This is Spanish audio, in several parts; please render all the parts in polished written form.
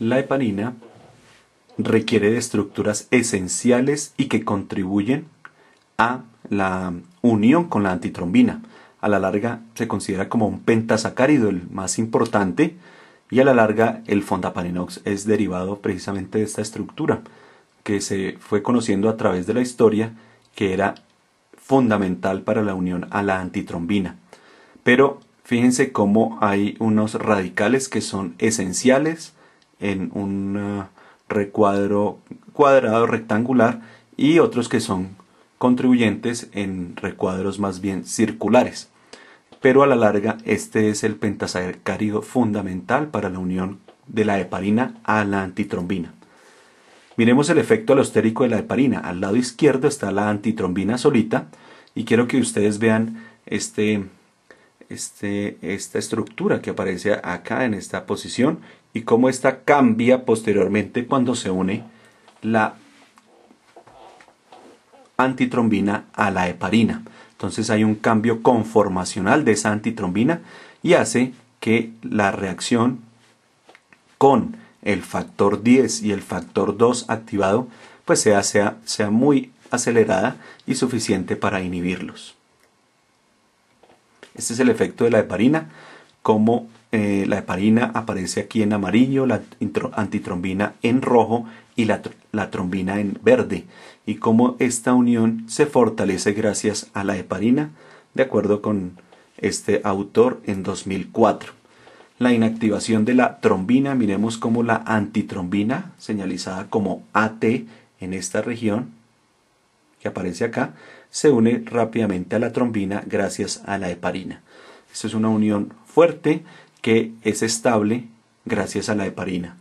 La heparina requiere de estructuras esenciales y que contribuyen a la unión con la antitrombina. A la larga se considera como un pentasacárido el más importante, y a la larga el fondaparinux es derivado precisamente de esta estructura que se fue conociendo a través de la historia, que era fundamental para la unión a la antitrombina. Pero fíjense cómo hay unos radicales que son esenciales en un recuadro cuadrado rectangular y otros que son contribuyentes en recuadros más bien circulares. Pero a la larga este es el pentasacárido fundamental para la unión de la heparina a la antitrombina. Miremos el efecto alostérico de la heparina. Al lado izquierdo está la antitrombina solita y quiero que ustedes vean esta estructura que aparece acá en esta posición y cómo esta cambia posteriormente cuando se une la antitrombina a la heparina. Entonces hay un cambio conformacional de esa antitrombina y hace que la reacción con el factor 10 y el factor 2 activado pues sea muy acelerada y suficiente para inhibirlos. Este es el efecto de la heparina, como la heparina aparece aquí en amarillo, la antitrombina en rojo y la trombina en verde, y cómo esta unión se fortalece gracias a la heparina, de acuerdo con este autor en 2004. La inactivación de la trombina, miremos cómo la antitrombina, señalizada como AT en esta región, que aparece acá, se une rápidamente a la trombina gracias a la heparina. Esto es una unión fuerte que es estable gracias a la heparina.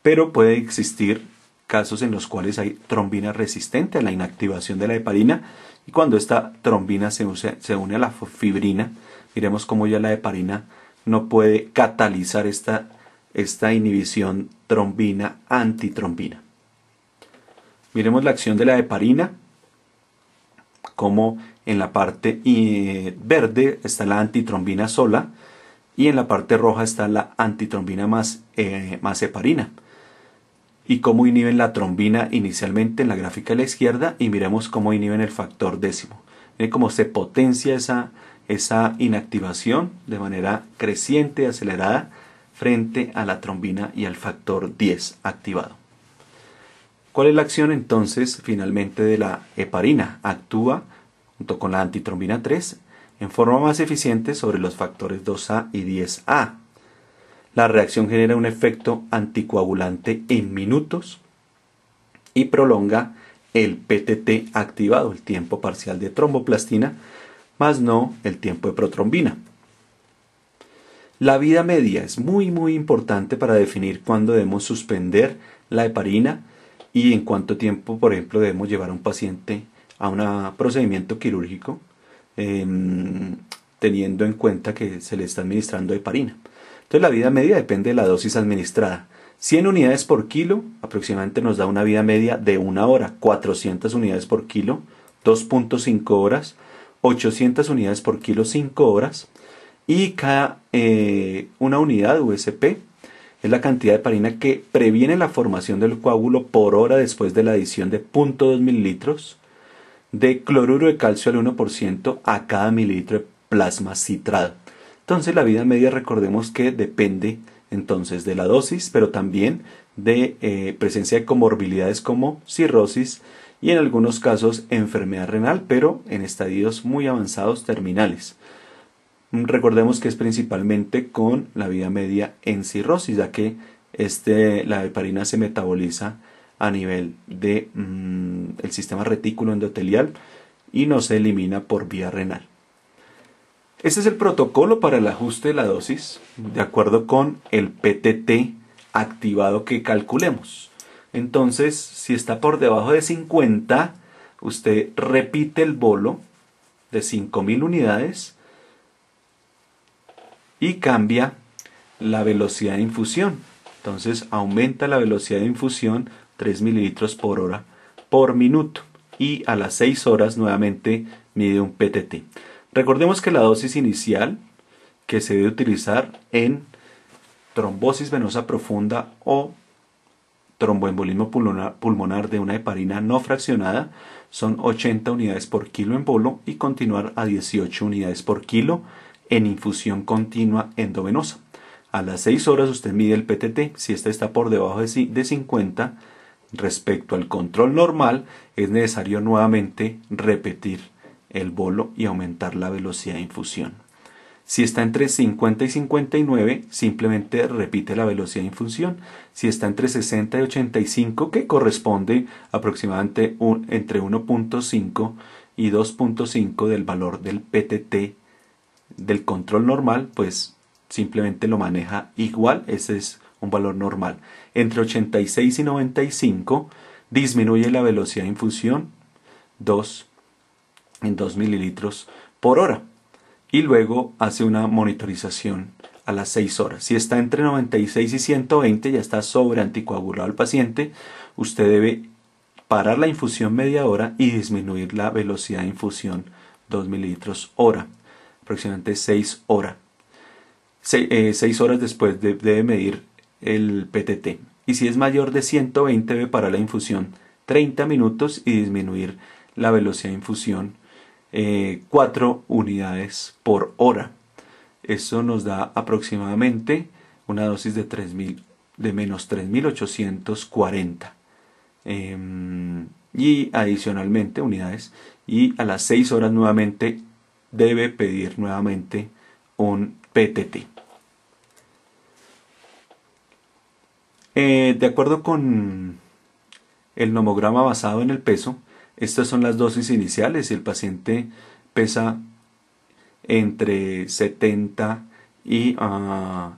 Pero puede existir casos en los cuales hay trombina resistente a la inactivación de la heparina, y cuando esta trombina se une a la fibrina, miremos cómo ya la heparina no puede catalizar esta inhibición trombina-antitrombina. Miremos la acción de la heparina, como en la parte verde está la antitrombina sola y en la parte roja está la antitrombina más heparina. Y cómo inhiben la trombina inicialmente en la gráfica de la izquierda, y miremos cómo inhiben el factor décimo. Miren cómo se potencia esa inactivación de manera creciente, acelerada, frente a la trombina y al factor 10 activado. ¿Cuál es la acción entonces finalmente de la heparina? Actúa junto con la antitrombina 3 en forma más eficiente sobre los factores 2A y 10A. La reacción genera un efecto anticoagulante en minutos y prolonga el PTT activado, el tiempo parcial de tromboplastina, más no el tiempo de protrombina. La vida media es muy importante para definir cuándo debemos suspender la heparina y en cuánto tiempo, por ejemplo, debemos llevar a un paciente a un procedimiento quirúrgico, teniendo en cuenta que se le está administrando heparina. Entonces la vida media depende de la dosis administrada. 100 unidades por kilo aproximadamente nos da una vida media de 1 hora, 400 unidades por kilo, 2.5 horas, 800 unidades por kilo, 5 horas, y cada una unidad USP es la cantidad de heparina que previene la formación del coágulo por hora después de la adición de 0.2 mililitros de cloruro de calcio al 1% a cada mililitro de plasma citrado. Entonces la vida media, recordemos que depende entonces de la dosis, pero también de presencia de comorbilidades como cirrosis y en algunos casos enfermedad renal, pero en estadios muy avanzados terminales. Recordemos que es principalmente con la vida media en cirrosis, ya que la heparina se metaboliza a nivel de el sistema retículo endotelial y no se elimina por vía renal. Este es el protocolo para el ajuste de la dosis de acuerdo con el PTT activado que calculemos. Entonces, si está por debajo de 50, usted repite el bolo de 5.000 unidades y cambia la velocidad de infusión. Entonces aumenta la velocidad de infusión 3 mililitros por hora por minuto, y a las 6 horas nuevamente mide un PTT. Recordemos que la dosis inicial que se debe utilizar en trombosis venosa profunda o tromboembolismo pulmonar de una heparina no fraccionada, son 80 unidades por kilo en bolo y continuar a 18 unidades por kilo en infusión continua endovenosa. A las 6 horas usted mide el PTT. Si este está por debajo de 50 respecto al control normal, es necesario nuevamente repetir el bolo y aumentar la velocidad de infusión. Si está entre 50 y 59, simplemente repite la velocidad de infusión. Si está entre 60 y 85, que corresponde aproximadamente entre 1.5 y 2.5 del valor del PTT del control normal, pues simplemente lo maneja igual. Ese es un valor normal. Entre 86 y 95 disminuye la velocidad de infusión en 2 mililitros por hora. Y luego hace una monitorización a las 6 horas. Si está entre 96 y 120, ya está sobre anticoagulado el paciente, usted debe parar la infusión media hora y disminuir la velocidad de infusión 2 mililitros hora, aproximadamente 6 horas. 6 horas después debe medir el PTT. Y si es mayor de 120, debe parar la infusión 30 minutos y disminuir la velocidad de infusión 4 unidades por hora. Eso nos da aproximadamente una dosis de menos 3.840 y adicionalmente unidades. Y a las 6 horas nuevamente debe pedir nuevamente un PTT. De acuerdo con el nomograma basado en el peso, estas son las dosis iniciales. Si el paciente pesa entre 70 y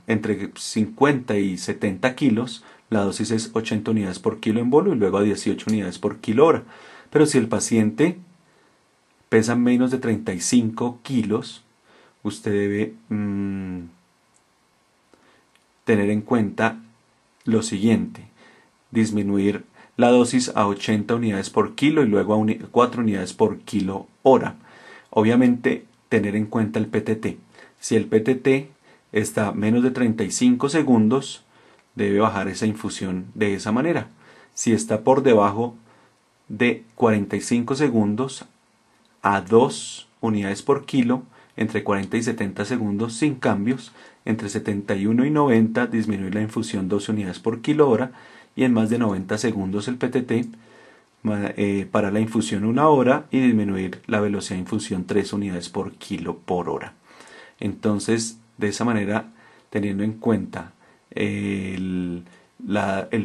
entre 50 y 70 kilos, la dosis es 80 unidades por kilo en bolo y luego a 18 unidades por kilo hora. Pero si el paciente pesa menos de 35 kilos, usted debe tener en cuenta lo siguiente: disminuir la dosis a 80 unidades por kilo y luego a 4 unidades por kilo hora. Obviamente tener en cuenta el PTT. Si el PTT está a menos de 35 segundos, debe bajar esa infusión de esa manera. Si está por debajo de 45 segundos, a 2 unidades por kilo, entre 40 y 70 segundos sin cambios, entre 71 y 90 disminuir la infusión 12 unidades por kilo hora, y en más de 90 segundos el PTT para la infusión 1 hora y disminuir la velocidad de infusión 3 unidades por kilo por hora. Entonces, de esa manera, teniendo en cuenta el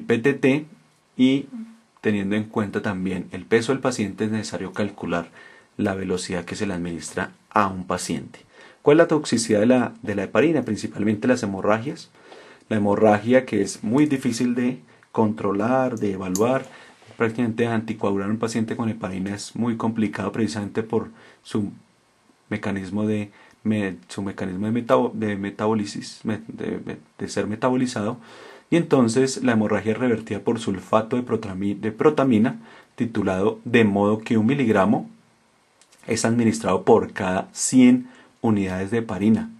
PTT y teniendo en cuenta también el peso del paciente, es necesario calcular la velocidad que se le administra a un paciente. ¿Cuál es la toxicidad de la heparina? Principalmente las hemorragias. La hemorragia, que es muy difícil de controlar, de evaluar. Prácticamente anticoagular a un paciente con heparina es muy complicado, precisamente por su mecanismo de metabolisis, de ser metabolizado. Y entonces la hemorragia es revertida por sulfato de protamina, titulado de modo que 1 miligramo es administrado por cada 100 unidades de heparina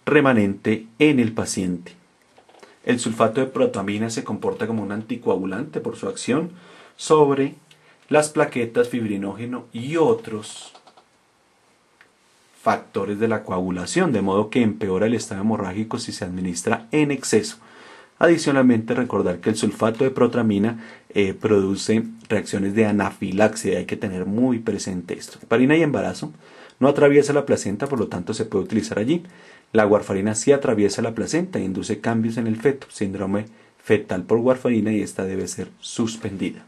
remanente en el paciente. El sulfato de protamina se comporta como un anticoagulante por su acción sobre las plaquetas, fibrinógeno y otros factores de la coagulación, de modo que empeora el estado hemorrágico si se administra en exceso. Adicionalmente, recordar que el sulfato de protamina produce reacciones de anafilaxia, y hay que tener muy presente esto. Heparina y embarazo no atraviesa la placenta, por lo tanto se puede utilizar allí. La warfarina sí atraviesa la placenta e induce cambios en el feto, síndrome fetal por warfarina, y esta debe ser suspendida.